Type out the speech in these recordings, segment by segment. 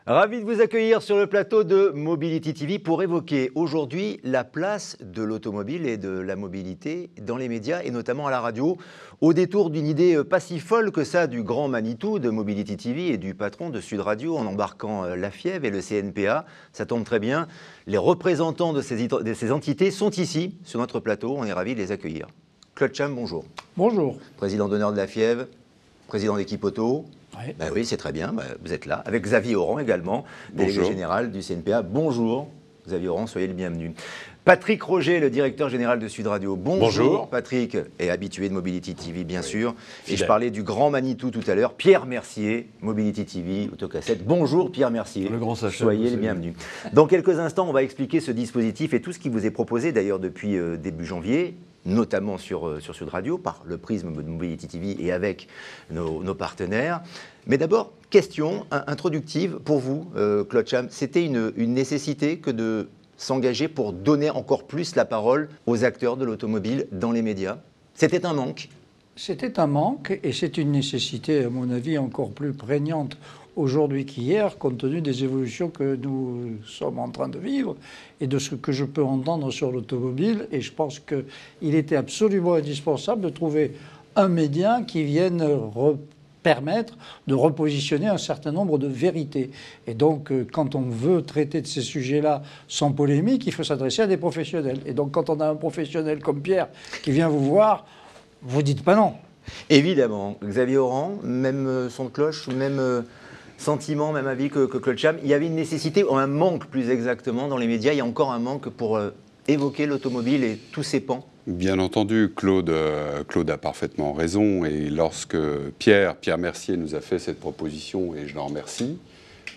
Ravi de vous accueillir sur le plateau de Mobility TV pour évoquer aujourd'hui la place de l'automobile et de la mobilité dans les médias et notamment à la radio, au détour d'une idée pas si folle que ça du grand Manitou de Mobility TV et du patron de Sud Radio en embarquant la FIEV et le CNPA. Ça tombe très bien. Les représentants de ces entités sont ici sur notre plateau. On est ravis de les accueillir. Claude Cham, bonjour. Bonjour. Président d'honneur de la FIEV, président d'équipe auto. Oui, oui, c'est très bien, vous êtes là, avec Xavier Oran également, délégué général du CNPA. Bonjour, Xavier Oran, soyez le bienvenu. Patrick Roger, le directeur général de Sud Radio. Bonjour. Patrick est habitué de Mobility TV, bien sûr. Et je parlais du grand Manitou tout à l'heure. Pierre Mercier, Mobility TV, Autocassette. Bonjour Pierre Mercier. Le grand Sacha. Soyez le bienvenu. Dans quelques instants, on va expliquer ce dispositif et tout ce qui vous est proposé d'ailleurs depuis début janvier, notamment sur Sud Radio, par le prisme de Mobility TV et avec nos partenaires. Mais d'abord, question introductive pour vous, Claude Cham. C'était une nécessité que de s'engager pour donner encore plus la parole aux acteurs de l'automobile dans les médias? C'était un manque? C'était un manque et c'est une nécessité, à mon avis, encore plus prégnante aujourd'hui qu'hier, compte tenu des évolutions que nous sommes en train de vivre et de ce que je peux entendre sur l'automobile. Et je pense qu'il était absolument indispensable de trouver un média qui vienne permettre de repositionner un certain nombre de vérités. Et donc, quand on veut traiter de ces sujets-là sans polémique, il faut s'adresser à des professionnels. Et donc, quand on a un professionnel comme Pierre qui vient vous voir, vous dites pas non. Évidemment. Xavier Oran, même son de cloche, même sentiment, même avis que Claude Cham. Il y avait une nécessité, ou un manque plus exactement dans les médias. Il y a encore un manque pour évoquer l'automobile et tous ses pans. Bien entendu, Claude a parfaitement raison. Et lorsque Pierre Mercier nous a fait cette proposition, et je l'en remercie,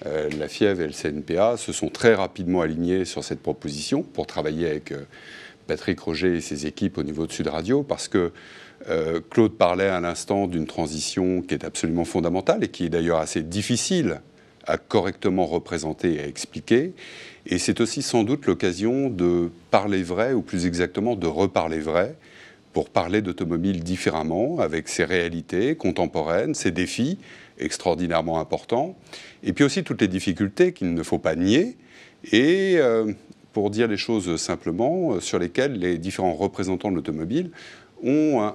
la FIEV et le CNPA se sont très rapidement alignés sur cette proposition pour travailler avec Patrick Roger et ses équipes au niveau de Sud Radio, parce que Claude parlait à l'instant d'une transition qui est absolument fondamentale et qui est d'ailleurs assez difficile à correctement représenter et à expliquer. Et c'est aussi sans doute l'occasion de parler vrai, ou plus exactement de reparler vrai, pour parler d'automobile différemment, avec ses réalités contemporaines, ses défis extraordinairement importants, et puis aussi toutes les difficultés qu'il ne faut pas nier, et pour dire les choses simplement, sur lesquelles les différents représentants de l'automobile ont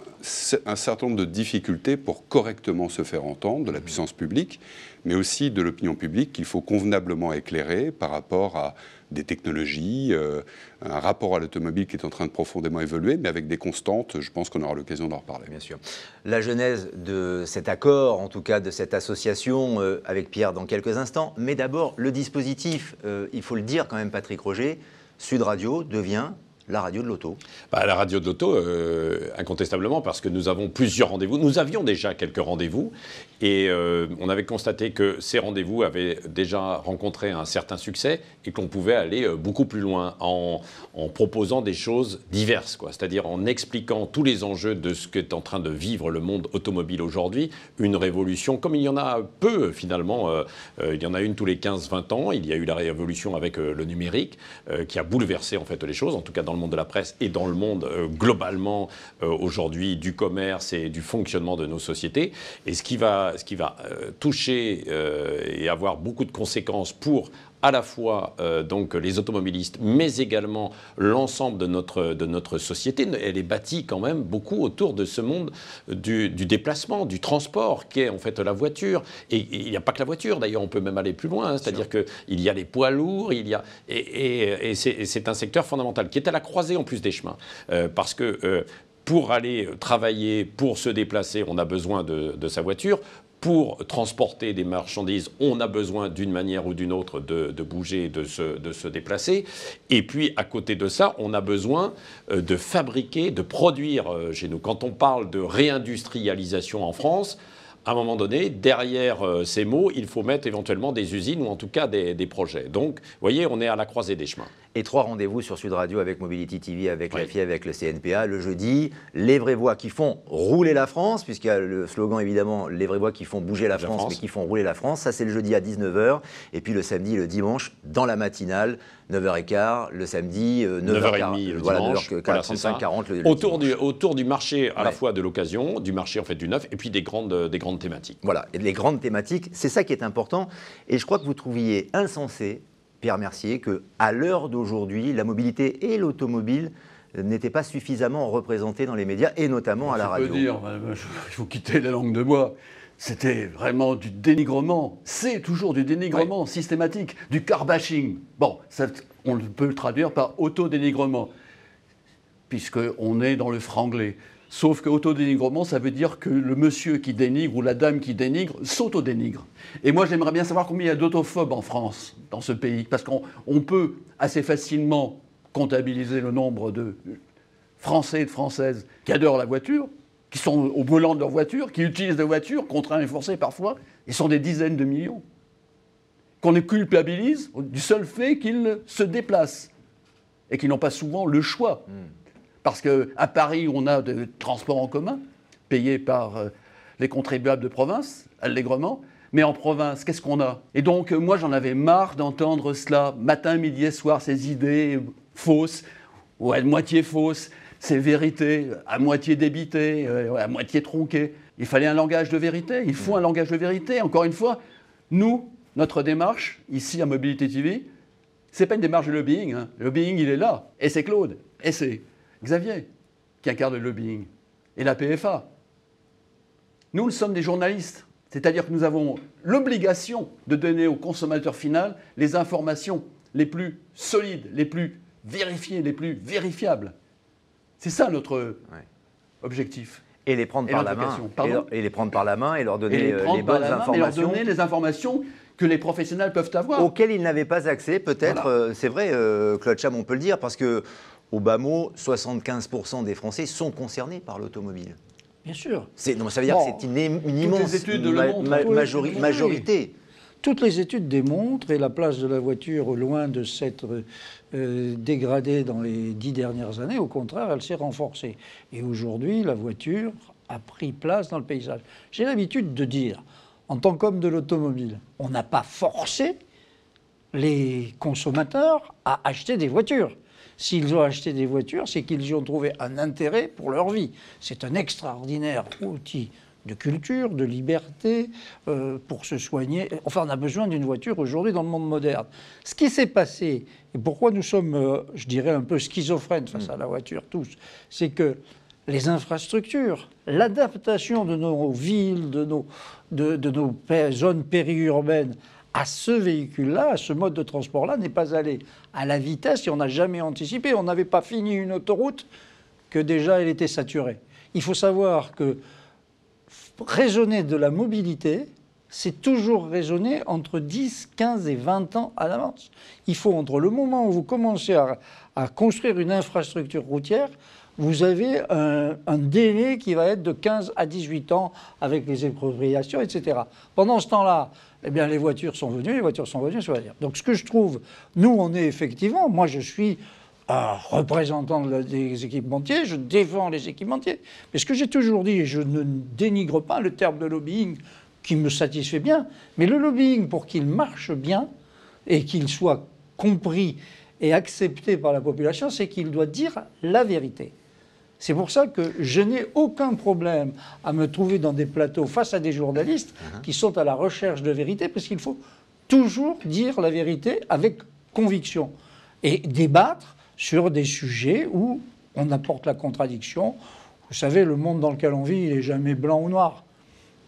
un certain nombre de difficultés pour correctement se faire entendre de la puissance publique, mais aussi de l'opinion publique qu'il faut convenablement éclairer par rapport à des technologies, un rapport à l'automobile qui est en train de profondément évoluer, mais avec des constantes. Je pense qu'on aura l'occasion d'en reparler. Bien sûr. La genèse de cet accord, en tout cas de cette association, avec Pierre dans quelques instants. Mais d'abord, le dispositif, il faut le dire quand même, Patrick Roger, Sud Radio devient la radio de l'auto. La radio de l'auto, incontestablement, parce que nous avons plusieurs rendez-vous. Nous avions déjà quelques rendez-vous et on avait constaté que ces rendez-vous avaient déjà rencontré un certain succès et qu'on pouvait aller beaucoup plus loin en proposant des choses diverses, c'est-à-dire en expliquant tous les enjeux de ce qu'est en train de vivre le monde automobile aujourd'hui. Une révolution, comme il y en a peu finalement, il y en a une tous les 15-20 ans. Il y a eu la révolution avec le numérique qui a bouleversé en fait les choses, en tout cas dans le monde de la presse et dans le monde globalement aujourd'hui du commerce et du fonctionnement de nos sociétés. Et ce qui va toucher et avoir beaucoup de conséquences pour à la fois donc les automobilistes, mais également l'ensemble de notre société. Elle est bâtie quand même beaucoup autour de ce monde du déplacement, du transport, qui est en fait la voiture. Et il n'y a pas que la voiture, d'ailleurs, on peut même aller plus loin. C'est-à-dire qu'il y a les poids lourds, et c'est un secteur fondamental qui est à la croisée en plus des chemins. Parce que pour aller travailler, pour se déplacer, on a besoin de sa voiture. Pour transporter des marchandises, on a besoin d'une manière ou d'une autre de bouger, de se déplacer. Et puis, à côté de ça, on a besoin de fabriquer, de produire chez nous. Quand on parle de réindustrialisation en France, à un moment donné, derrière ces mots, il faut mettre éventuellement des usines ou en tout cas des projets. Donc, vous voyez, on est à la croisée des chemins. Et 3 rendez-vous sur Sud Radio avec Mobility TV, avec la FIEV, avec le CNPA. Le jeudi, les vraies voix qui font rouler la France, puisqu'il y a le slogan évidemment, les vraies voix qui font bouger la France, mais qui font rouler la France. Ça, c'est le jeudi à 19h. Et puis le samedi et le dimanche, dans la matinale, 9h15, le samedi, 9h30 le dimanche. 9h35, 40 le autour du marché, à la fois de l'occasion, du marché en fait du neuf, et puis des grandes thématiques. Voilà, et les grandes thématiques, c'est ça qui est important. Et je crois que vous trouviez insensé, Pierre Mercier, qu'à l'heure d'aujourd'hui, la mobilité et l'automobile n'étaient pas suffisamment représentées dans les médias, et notamment à la radio. Je peux dire, il faut quitter la langue de bois. C'était vraiment du dénigrement. C'est toujours du dénigrement systématique, du car-bashing. Bon, ça, on peut le traduire par autodénigrement, puisqu'on est dans le franglais. Sauf que autodénigrement, ça veut dire que le monsieur qui dénigre ou la dame qui dénigre s'autodénigre. Et moi, j'aimerais bien savoir combien il y a d'autophobes en France, dans ce pays. Parce qu'on peut assez facilement comptabiliser le nombre de Français et de Françaises qui adorent la voiture, qui sont au volant de leur voiture, qui utilisent la voiture, contraints et forcés parfois. Ils sont des dizaines de millions. Qu'on les culpabilise du seul fait qu'ils se déplacent et qu'ils n'ont pas souvent le choix. Parce qu'à Paris, on a des transports en commun, payés par les contribuables de province, allègrement. Mais en province, qu'est-ce qu'on a? Et donc, moi, j'en avais marre d'entendre cela, matin, midi et soir, ces idées fausses, ou à moitié fausses, ces vérités à moitié débitées, à moitié tronquées. Il fallait un langage de vérité, il faut un langage de vérité. Encore une fois, nous, notre démarche, ici à Mobility TV, c'est pas une démarche de lobbying. Hein. Le lobbying, il est là. Et c'est Claude, et c'est Xavier qui incarne le lobbying, et la PFA. Nous sommes des journalistes, c'est-à-dire que nous avons l'obligation de donner au consommateur final les informations les plus solides, les plus vérifiées, les plus vérifiables. C'est ça notre objectif. Et les prendre par la main. Et les prendre par la main et leur donner les bonnes informations. Et leur donner les informations que les professionnels peuvent avoir. Auxquelles ils n'avaient pas accès, peut-être. Voilà. C'est vrai, Claude Cham, on peut le dire, parce que au bas mot, 75% des Français sont concernés par l'automobile. Bien sûr. Non, ça veut dire que c'est une immense majorité. Toutes les études démontrent, et la place de la voiture, loin de s'être dégradée dans les 10 dernières années, au contraire, elle s'est renforcée. Et aujourd'hui, la voiture a pris place dans le paysage. J'ai l'habitude de dire, en tant qu'homme de l'automobile, on n'a pas forcé les consommateurs à acheter des voitures. S'ils ont acheté des voitures, c'est qu'ils y ont trouvé un intérêt pour leur vie. C'est un extraordinaire outil de culture, de liberté, pour se soigner. Enfin, on a besoin d'une voiture aujourd'hui dans le monde moderne. Ce qui s'est passé, et pourquoi nous sommes, je dirais, un peu schizophrènes face à la voiture tous, c'est que les infrastructures, l'adaptation de nos villes, de nos zones périurbaines à ce véhicule-là, à ce mode de transport-là, n'est pas allé à la vitesse et on n'a jamais anticipé. On n'avait pas fini une autoroute que déjà elle était saturée. Il faut savoir que raisonner de la mobilité, c'est toujours raisonner entre 10, 15 et 20 ans à l'avance. Il faut, entre le moment où vous commencez à construire une infrastructure routière, vous avez un délai qui va être de 15 à 18 ans avec les expropriations, etc. Pendant ce temps-là, eh bien, les voitures sont venues, c'est-à-dire. Donc ce que je trouve, nous, on est effectivement, moi je suis un représentant des équipementiers, je défends les équipementiers. Mais ce que j'ai toujours dit, et je ne dénigre pas le terme de lobbying qui me satisfait bien, mais le lobbying, pour qu'il marche bien et qu'il soit compris et accepté par la population, c'est qu'il doit dire la vérité. C'est pour ça que je n'ai aucun problème à me trouver dans des plateaux face à des journalistes qui sont à la recherche de vérité, parce qu'il faut toujours dire la vérité avec conviction et débattre sur des sujets où on apporte la contradiction. Vous savez, le monde dans lequel on vit, il n'est jamais blanc ou noir.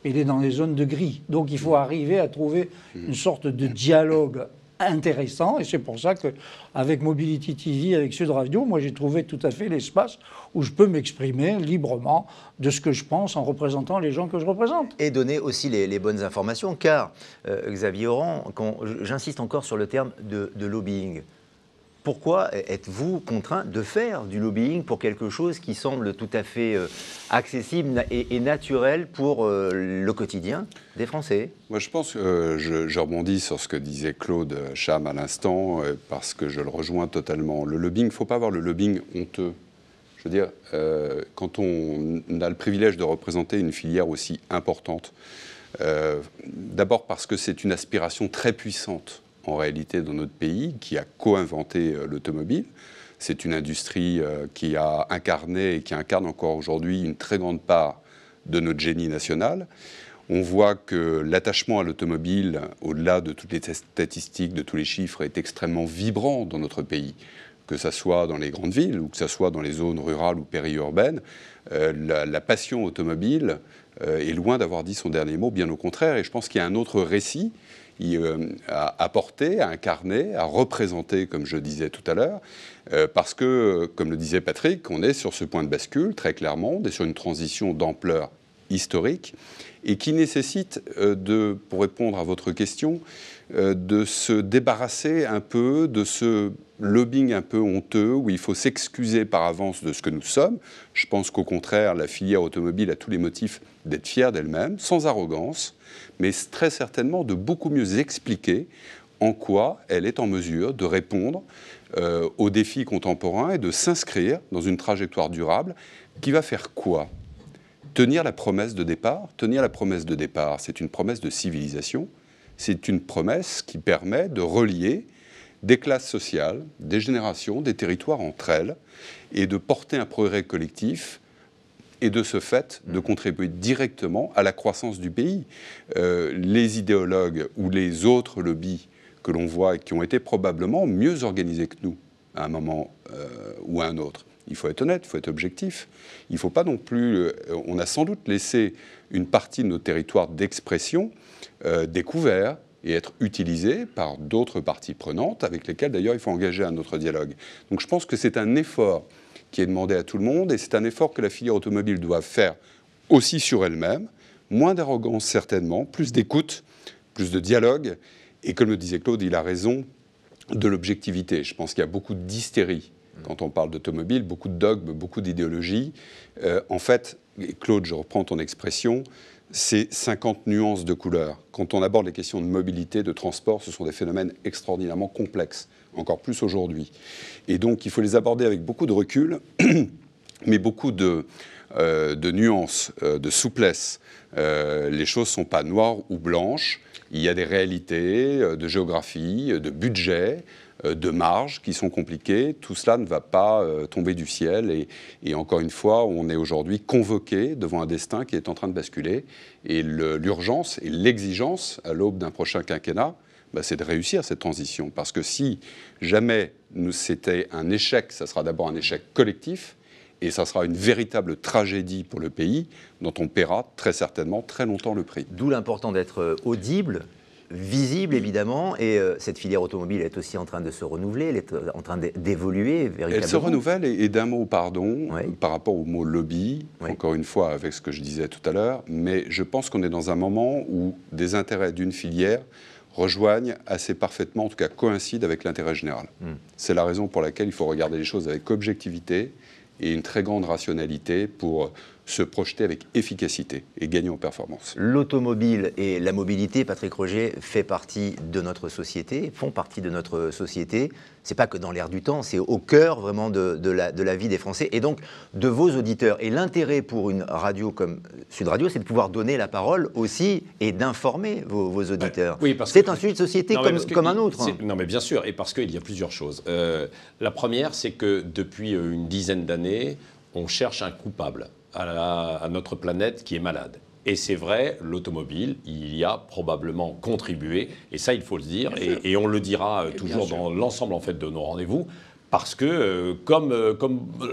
Il est dans les zones de gris. Donc il faut arriver à trouver une sorte de dialogue intéressant, et c'est pour ça qu'avec Mobility TV, avec Sud Radio, moi j'ai trouvé tout à fait l'espace où je peux m'exprimer librement de ce que je pense en représentant les gens que je représente. Et donner aussi les bonnes informations, car Xavier Oran, j'insiste encore sur le terme de lobbying. pourquoi êtes-vous contraint de faire du lobbying pour quelque chose qui semble tout à fait accessible et naturel pour le quotidien des Français? Moi, je pense que je rebondis sur ce que disait Claude Cham à l'instant, parce que je le rejoins totalement. Le lobbying, il ne faut pas avoir le lobbying honteux. Je veux dire, quand on a le privilège de représenter une filière aussi importante, d'abord parce que c'est une aspiration très puissante en réalité dans notre pays, qui a co-inventé l'automobile. C'est une industrie qui a incarné et qui incarne encore aujourd'hui une très grande part de notre génie national. On voit que l'attachement à l'automobile, au-delà de toutes les statistiques, de tous les chiffres, est extrêmement vibrant dans notre pays. Que ce soit dans les grandes villes ou que ce soit dans les zones rurales ou périurbaines, la passion automobile est loin d'avoir dit son dernier mot, bien au contraire. Et je pense qu'il y a un autre récit à porter, à incarner, à représenter, comme je disais tout à l'heure, parce que, comme le disait Patrick, on est sur ce point de bascule, très clairement, on est sur une transition d'ampleur historique, et qui nécessite, pour répondre à votre question, de se débarrasser un peu de ce lobbying un peu honteux, où il faut s'excuser par avance de ce que nous sommes. Je pense qu'au contraire, la filière automobile a tous les motifs d'être fière d'elle-même, sans arrogance, mais très certainement de beaucoup mieux expliquer en quoi elle est en mesure de répondre aux défis contemporains et de s'inscrire dans une trajectoire durable qui va faire quoi ? Tenir la promesse de départ. Tenir la promesse de départ, c'est une promesse de civilisation, c'est une promesse qui permet de relier des classes sociales, des générations, des territoires entre elles, et de porter un progrès collectif, et de ce fait, de contribuer directement à la croissance du pays. Les idéologues ou les autres lobbies que l'on voit et qui ont été probablement mieux organisés que nous, à un moment ou à un autre. Il faut être honnête, il faut être objectif. Il ne faut pas non plus... on a sans doute laissé une partie de nos territoires d'expression découverts et être utilisés par d'autres parties prenantes, avec lesquelles d'ailleurs il faut engager un autre dialogue. Donc je pense que c'est un effort qui est demandé à tout le monde, et c'est un effort que la filière automobile doit faire aussi sur elle-même, moins d'arrogance certainement, plus d'écoute, plus de dialogue, et comme le disait Claude, il a raison, de l'objectivité. Je pense qu'il y a beaucoup d'hystérie quand on parle d'automobile, beaucoup de dogmes, beaucoup d'idéologie. En fait, Claude, je reprends ton expression, c'est 50 nuances de couleurs. Quand on aborde les questions de mobilité, de transport, ce sont des phénomènes extraordinairement complexes, encore plus aujourd'hui. Et donc, il faut les aborder avec beaucoup de recul, mais beaucoup de nuances, de souplesse. Les choses ne sont pas noires ou blanches. Il y a des réalités de géographie, de budget, de marges qui sont compliquées. Tout cela ne va pas tomber du ciel. Et encore une fois, on est aujourd'hui convoqué devant un destin qui est en train de basculer. Et l'urgence et l'exigence, à l'aube d'un prochain quinquennat, c'est de réussir cette transition. Parce que si jamais c'était un échec, ça sera d'abord un échec collectif. Et ça sera une véritable tragédie pour le pays, dont on paiera très certainement très longtemps le prix. D'où l'important d'être audible, visible évidemment, et cette filière automobile est aussi en train de se renouveler, elle est en train d'évoluer véritablement. Elle se renouvelle, et d'un mot, pardon, oui. Par rapport au mot lobby, oui. Encore une fois avec ce que je disais tout à l'heure, mais je pense qu'on est dans un moment où des intérêts d'une filière rejoignent assez parfaitement, en tout cas coïncident avec l'intérêt général. C'est la raison pour laquelle il faut regarder les choses avec objectivité et une très grande rationalité pour se projeter avec efficacité et gagner en performance. L'automobile et la mobilité, Patrick Roget, fait partie de notre société, font partie de notre société. C'est pas que dans l'air du temps, c'est au cœur vraiment de la vie des Français et donc de vos auditeurs. Et l'intérêt pour une radio comme Sud Radio, c'est de pouvoir donner la parole aussi et d'informer vos auditeurs. Oui, parce c'est que, un sujet de société non, comme un autre. Non, mais bien sûr, et parce qu'il y a plusieurs choses. La première, c'est que depuis une dizaine d'années, on cherche un coupable à notre planète qui est malade. Et c'est vrai, l'automobile, il y a probablement contribué, et ça il faut le dire, et on le dira toujours dans l'ensemble en fait de nos rendez-vous, parce que comme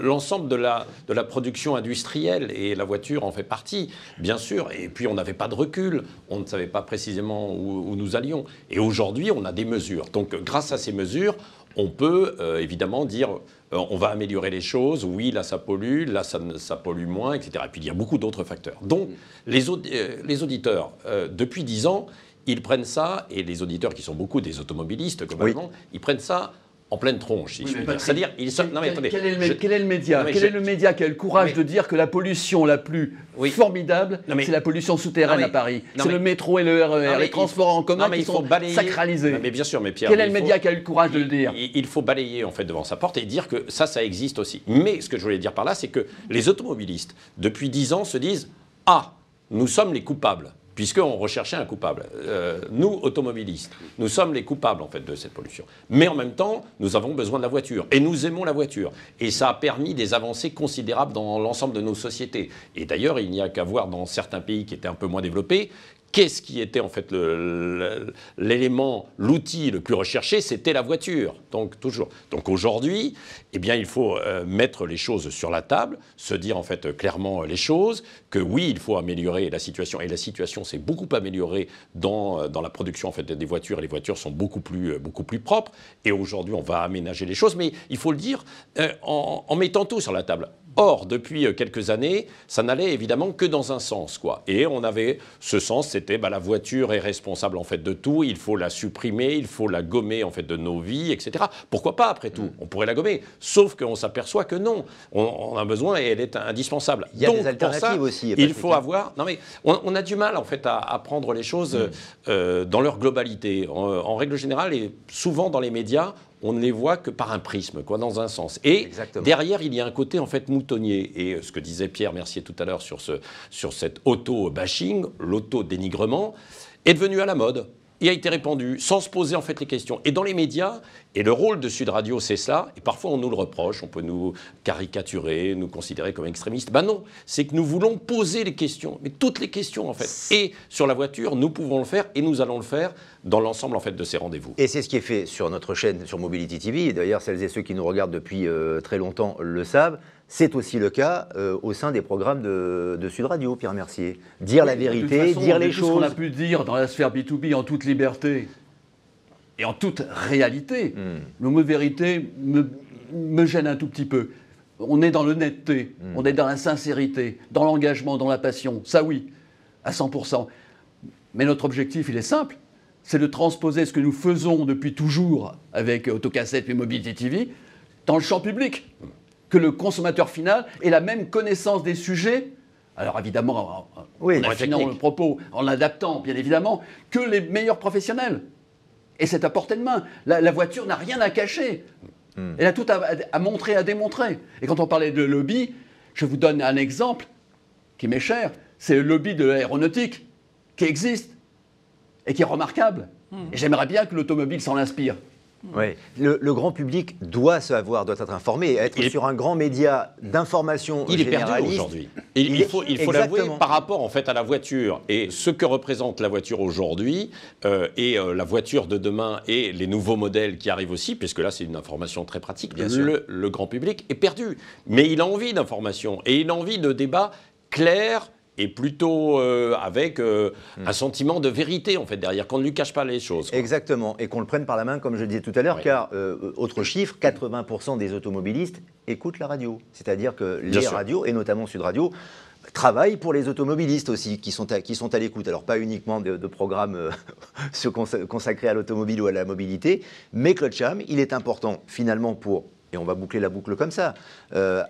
l'ensemble de la production industrielle, et la voiture en fait partie, bien sûr, et puis on n'avait pas de recul, on ne savait pas précisément où nous allions. Et aujourd'hui, on a des mesures. Donc grâce à ces mesures, on peut évidemment dire... on va améliorer les choses, oui, là ça pollue, là ça pollue moins, etc. Et puis il y a beaucoup d'autres facteurs. Donc les auditeurs, depuis 10 ans, ils prennent ça, et les auditeurs qui sont beaucoup des automobilistes, globalement, ils prennent ça en pleine tronche, si Oui, je puis mais dire. C'est-à-dire, non mais attendez. Quel est le média Quel est le média qui a le courage de dire que la pollution la plus formidable, c'est la pollution souterraine à Paris? C'est le métro et le RER, les transports en commun qui sont sacralisés. Mais bien sûr, mais Pierre, quel est le média qui a eu le courage de le dire? Il faut balayer en fait devant sa porte et dire que ça existe aussi. Mais ce que je voulais dire par là, c'est que les automobilistes, depuis 10 ans, se disent « Ah, nous sommes les coupables ». Puisqu'on recherchait un coupable. Nous, automobilistes, nous sommes les coupables en fait de cette pollution. Mais en même temps, nous avons besoin de la voiture. Et nous aimons la voiture. Et ça a permis des avancées considérables dans l'ensemble de nos sociétés. Et d'ailleurs, il n'y a qu'à voir dans certains pays qui étaient un peu moins développés, qu'est-ce qui était en fait l'élément, l'outil le plus recherché? C'était la voiture. Donc toujours. Donc aujourd'hui, eh bien, il faut mettre les choses sur la table, se dire en fait clairement les choses, que oui, il faut améliorer la situation. Et la situation s'est beaucoup améliorée dans la production en fait des voitures. Et les voitures sont beaucoup plus propres. Et aujourd'hui, on va aménager les choses. Mais il faut le dire en mettant tout sur la table. Or, depuis quelques années, ça n'allait évidemment que dans un sens, quoi. Et on avait ce sens, c'était la voiture est responsable en fait de tout, il faut la supprimer, il faut la gommer en fait de nos vies, etc. Pourquoi pas après tout? On pourrait la gommer, sauf qu'on s'aperçoit que non, on a besoin et elle est indispensable. Il y a des alternatives aussi. Il faut avoir. Non mais on a du mal en fait à prendre les choses dans leur globalité. En règle générale et souvent dans les médias, on ne les voit que par un prisme, quoi, dans un sens. Et derrière, il y a un côté en fait moutonnier. Et ce que disait Pierre Mercier tout à l'heure sur cet auto-bashing, l'auto-dénigrement, est devenu à la mode et a été répandu sans se poser en fait les questions. Et dans les médias, et le rôle de Sud Radio, c'est ça, et parfois on nous le reproche, on peut nous caricaturer, nous considérer comme extrémistes. Ben non, c'est que nous voulons poser les questions, mais toutes les questions en fait. Et sur la voiture, nous pouvons le faire et nous allons le faire dans l'ensemble en fait de ces rendez-vous. Et c'est ce qui est fait sur notre chaîne, sur Mobility TV, et d'ailleurs celles et ceux qui nous regardent depuis très longtemps le savent. C'est aussi le cas au sein des programmes de Sud Radio, Pierre Mercier. Dire la vérité, dire les choses. Ce qu'on a pu dire dans la sphère B2B en toute liberté et en toute réalité, le mot vérité me gêne un tout petit peu. On est dans l'honnêteté, on est dans la sincérité, dans l'engagement, dans la passion. Ça oui, à 100%. Mais notre objectif, il est simple. C'est de transposer ce que nous faisons depuis toujours avec Autocassette et Mobility TV dans le champ public. Que le consommateur final ait la même connaissance des sujets, alors évidemment en affinant le propos, en l'adaptant bien évidemment, que les meilleurs professionnels. Et c'est à portée de main. La voiture n'a rien à cacher. Elle a tout à montrer, à démontrer. Et quand on parlait de lobby, je vous donne un exemple qui m'est cher, c'est le lobby de l'aéronautique qui existe et qui est remarquable. Et j'aimerais bien que l'automobile s'en inspire. Oui. Le grand public doit savoir, doit être informé, être sur un grand média d'information généraliste. Il est perdu aujourd'hui. Il faut l'avouer par rapport en fait à la voiture et ce que représente la voiture aujourd'hui et la voiture de demain et les nouveaux modèles qui arrivent aussi, puisque là c'est une information très pratique. Le grand public est perdu, mais il a envie d'information et il a envie de débats clairs. Et plutôt avec un sentiment de vérité, en fait, derrière, qu'on ne lui cache pas les choses. Quoi. Exactement, et qu'on le prenne par la main, comme je le disais tout à l'heure, car, autre chiffre, 80% des automobilistes écoutent la radio. C'est-à-dire que les radios, et notamment Sud Radio, travaillent pour les automobilistes aussi, qui sont à l'écoute. Alors, pas uniquement de programmes consacrés à l'automobile ou à la mobilité, mais Claude Cham, il est important, finalement, pour, et on va boucler la boucle comme ça,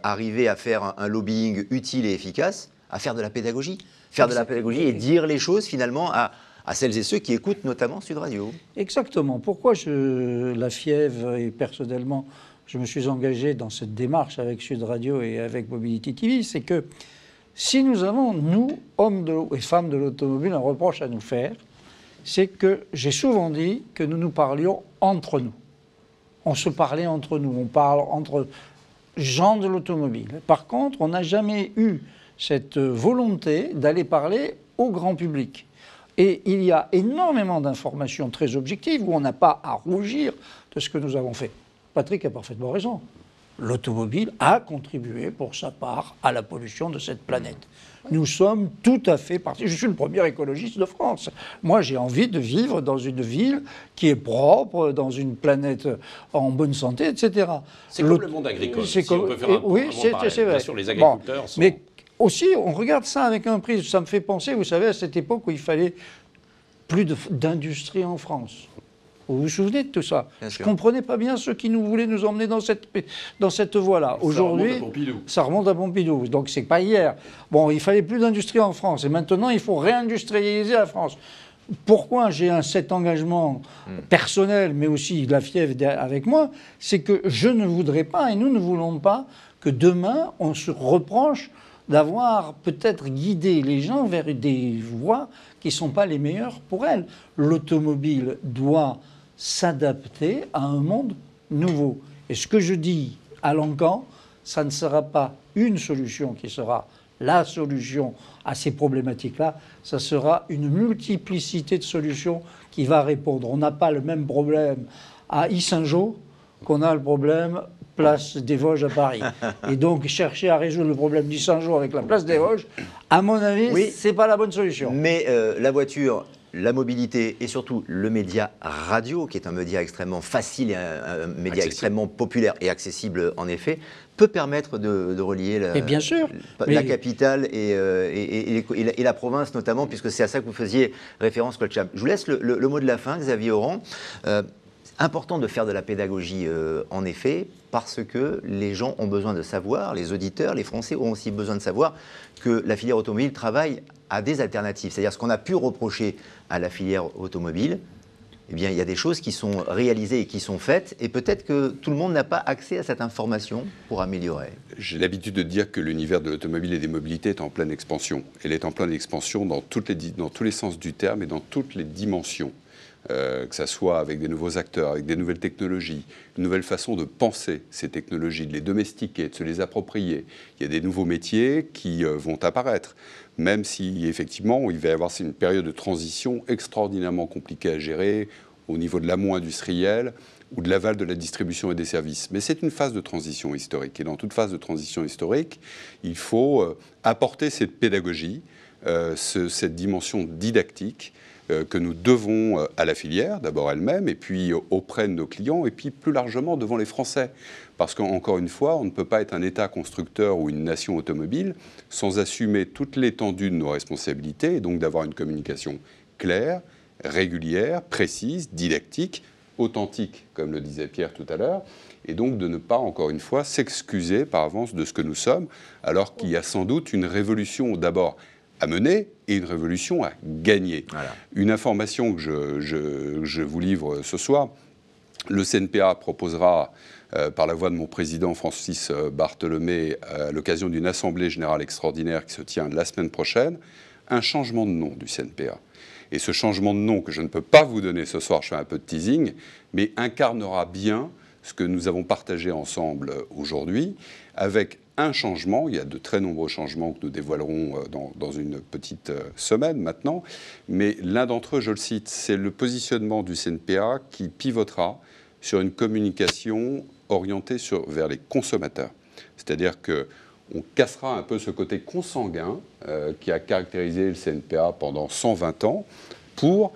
arriver à faire un lobbying utile et efficace, à faire de la pédagogie. Faire de la pédagogie et dire les choses finalement à celles et ceux qui écoutent notamment Sud Radio. Exactement. Pourquoi la FIEV et personnellement, je me suis engagé dans cette démarche avec Sud Radio et avec Mobility TV, c'est que si nous avons, nous, hommes et femmes de l'automobile, un reproche à nous faire, c'est que j'ai souvent dit que nous nous parlions entre nous. On se parlait entre nous, on parle entre gens de l'automobile. Par contre, on n'a jamais eu cette volonté d'aller parler au grand public. Et il y a énormément d'informations très objectives où on n'a pas à rougir de ce que nous avons fait. Patrick a parfaitement raison. L'automobile a contribué pour sa part à la pollution de cette planète. Nous sommes tout à fait partis. Je suis le premier écologiste de France. Moi, j'ai envie de vivre dans une ville qui est propre, dans une planète en bonne santé, etc. C'est comme le monde agricole. Si on peut faire un oui, c'est vrai. Bien sûr, les agriculteurs sont... Mais aussi, on regarde ça avec un prisme. Ça me fait penser, vous savez, à cette époque où il fallait plus d'industrie en France. Vous vous souvenez de tout ça? Bien Je sûr. ne comprenais pas bien ceux qui voulaient nous emmener dans cette voie-là. Aujourd'hui, ça remonte à Pompidou. Donc c'est pas hier. Bon, il fallait plus d'industrie en France. Et maintenant, il faut réindustrialiser la France. Pourquoi j'ai cet engagement personnel, mais aussi de la FIEV avec moi, c'est que je ne voudrais pas, et nous ne voulons pas, que demain, on se reproche d'avoir peut-être guidé les gens vers des voies qui ne sont pas les meilleures pour elles. L'automobile doit s'adapter à un monde nouveau. Et ce que je dis à l'encan, ça ne sera pas une solution qui sera la solution à ces problématiques-là, ça sera une multiplicité de solutions qui va répondre. On n'a pas le même problème à Yssingeaux qu'on a le problème place des Vosges à Paris. Et donc, chercher à résoudre le problème d'Yssingeaux avec la place des Vosges, à mon avis, Oui. c'est pas la bonne solution. Mais la voiture, la mobilité et surtout le média radio, qui est un média extrêmement facile et un média extrêmement populaire et accessible en effet, peut permettre de relier bien sûr, la capitale et la province notamment, puisque c'est à ça que vous faisiez référence, Claude Cham. Je vous laisse le mot de la fin, Xavier Oran. Important de faire de la pédagogie, en effet, parce que les gens ont besoin de savoir, les auditeurs, les Français ont aussi besoin de savoir que la filière automobile travaille à des alternatives. C'est-à-dire ce qu'on a pu reprocher à la filière automobile, eh bien, il y a des choses qui sont réalisées et qui sont faites, et peut-être que tout le monde n'a pas accès à cette information pour améliorer. J'ai l'habitude de dire que l'univers de l'automobile et des mobilités est en pleine expansion. Elle est en pleine expansion dans tous les sens du terme et dans toutes les dimensions. Que ça soit avec des nouveaux acteurs, avec des nouvelles technologies, une nouvelle façon de penser ces technologies, de les domestiquer, de se les approprier. Il y a des nouveaux métiers qui vont apparaître, même si effectivement il va y avoir une période de transition extraordinairement compliquée à gérer au niveau de l'amont industriel ou de l'aval de la distribution et des services. Mais c'est une phase de transition historique. Et dans toute phase de transition historique, il faut apporter cette pédagogie, cette dimension didactique, que nous devons à la filière, d'abord elle-même, et puis auprès de nos clients, et puis plus largement devant les Français. Parce qu'encore une fois, on ne peut pas être un État constructeur ou une nation automobile sans assumer toute l'étendue de nos responsabilités, et donc d'avoir une communication claire, régulière, précise, didactique, authentique, comme le disait Pierre tout à l'heure, et donc de ne pas, encore une fois, s'excuser par avance de ce que nous sommes, alors qu'il y a sans doute une révolution d'abord à mener et une révolution à gagner. Voilà. Une information que je vous livre ce soir, le CNPA proposera, par la voix de mon président Francis Bartholomé, à l'occasion d'une assemblée générale extraordinaire qui se tient la semaine prochaine, un changement de nom du CNPA. Et ce changement de nom que je ne peux pas vous donner ce soir, je fais un peu de teasing, mais incarnera bien ce que nous avons partagé ensemble aujourd'hui, avec un changement. Il y a de très nombreux changements que nous dévoilerons dans une petite semaine maintenant, mais l'un d'entre eux, je le cite, c'est le positionnement du CNPA qui pivotera sur une communication orientée vers les consommateurs. C'est-à-dire qu'on cassera un peu ce côté consanguin qui a caractérisé le CNPA pendant 120 ans pour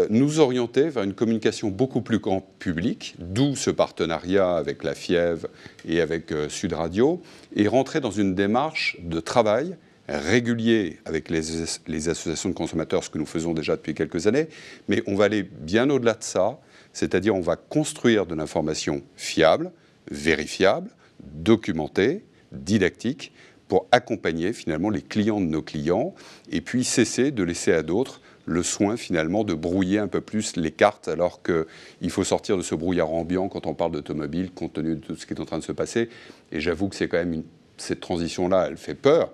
nous orienter vers une communication beaucoup plus grand public, d'où ce partenariat avec la FIEV et avec Sud Radio, et rentrer dans une démarche de travail régulier avec les associations de consommateurs, ce que nous faisons déjà depuis quelques années, mais on va aller bien au-delà de ça, c'est-à-dire on va construire de l'information fiable, vérifiable, documentée, didactique, pour accompagner finalement les clients de nos clients, et puis cesser de laisser à d'autres le soin finalement de brouiller un peu plus les cartes, alors qu'il faut sortir de ce brouillard ambiant quand on parle d'automobile, compte tenu de tout ce qui est en train de se passer. Et j'avoue que c'est quand même cette transition-là, elle fait peur,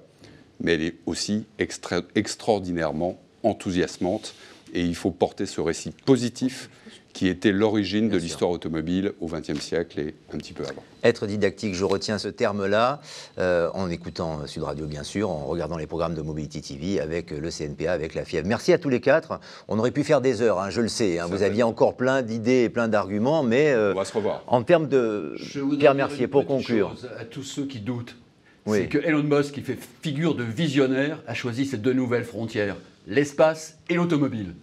mais elle est aussi extraordinairement enthousiasmante. Et il faut porter ce récit positif qui était l'origine de l'histoire automobile au XXe siècle et un petit peu avant. Être didactique, je retiens ce terme-là, en écoutant Sud Radio bien sûr, en regardant les programmes de Mobility TV avec le CNPA, avec la FIEV. Merci à tous les quatre. On aurait pu faire des heures, hein, je le sais. Hein, vous aviez encore plein d'idées et plein d'arguments, mais on va se revoir. En termes de... Pierre Mercier, pour conclure. À tous ceux qui doutent, oui. C'est que Elon Musk, qui fait figure de visionnaire, a choisi ces deux nouvelles frontières, l'espace et l'automobile.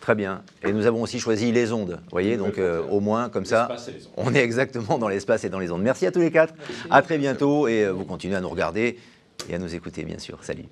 Très bien. Et nous avons aussi choisi les ondes. Vous voyez, donc au moins, comme ça, on est exactement dans l'espace et dans les ondes. Merci à tous les quatre. Merci. À très bientôt. Et vous continuez à nous regarder et à nous écouter, bien sûr. Salut.